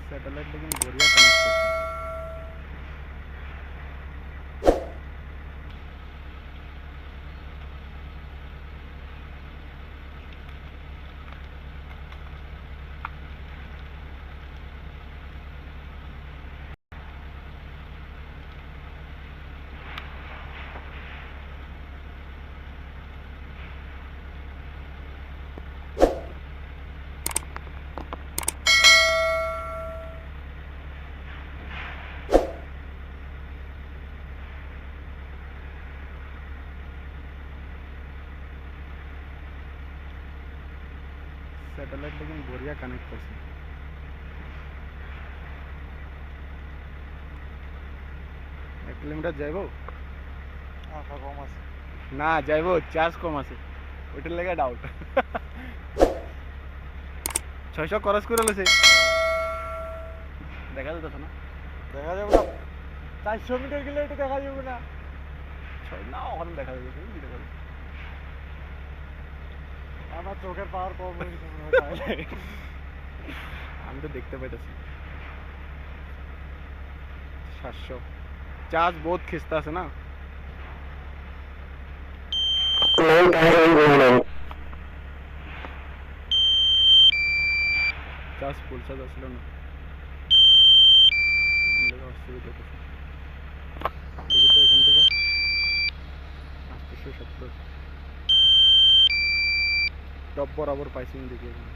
Satellite लेकिन बढ़िया connect करছে satellite लेकिन बढ़िया कनेक्ट करছে 1 কিলোমিটার যাইবো আশা কম আছে না যাইবো চার্জ কম আছে ওইটার লাগা ডাউট 600 খরচ করে লইছে দেখা যাচ্ছে না দেখা যাবে না 400 মিটার গেলে এটা দেখা যাবে না না ওখানে দেখা যাবে কি দেখা যাবে আমার চোখের পাওয়ার কম হয়ে গেছে আমি তো দেখতে পাইতেছি 700 চার্জ বহুত খিস্তা আছে না Low battery warning. Charge full charge আসছিল না অসুবিধা দেখি তো এখান থেকে 870 টপ বরাবর পাইছি দেখি এখানে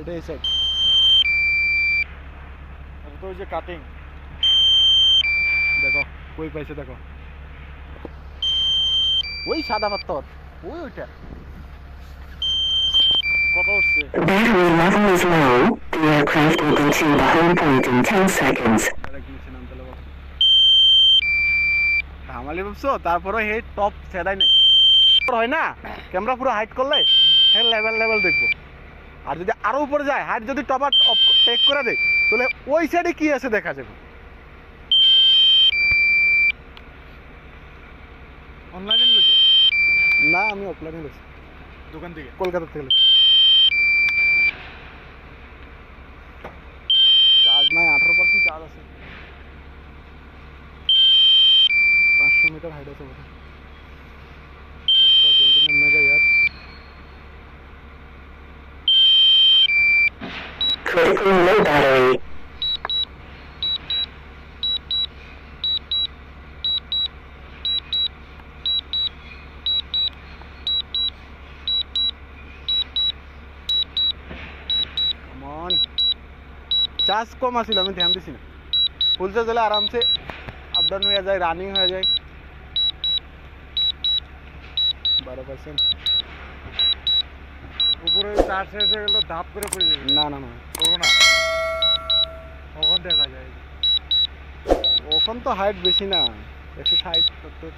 এটা এই সাইড এটা তো ওই যে কাটিং দেখো কই পাইছে দেখো ওই সাদা পাথর ওইটা কত উঠছে Battery level is low. The aircraft will go to the home point in 10 seconds. Dhamali ভাবছো তারপরে হে টপ সেদাই নাই হয় না ক্যামেরা পুরো হাইট করলে হে লেভেল লেভেল দেখবো আর যদি আরো উপরে যায় হাইট যদি টপ আপ টেক করে দেয় তাহলে ওই সাইডে কি আছে দেখা যাবে অনলাইনে লইছে না আমি অফলাইনে গেছি দোকান থেকে কলকাতা থেকে গেছি চার্জ নাই 18% চার্জ আছে 500 মিটার হাইট আছে বোধহয় জলদি নেমে যায় यार Critical low battery. Come on. Charge কম আছিল আমি ধ্যান দিছি না ফুল চার্জ হলে আরামসে আপ ডাউন হয়ে যায় রানিং হয়ে যায় 12% উপরে চার্জ শেষ হয়ে গেল ধাপ করে পড়ে যাবে না না না করবো না কখন দেখা যায় ওখান তো হাইট বেশি না 160 70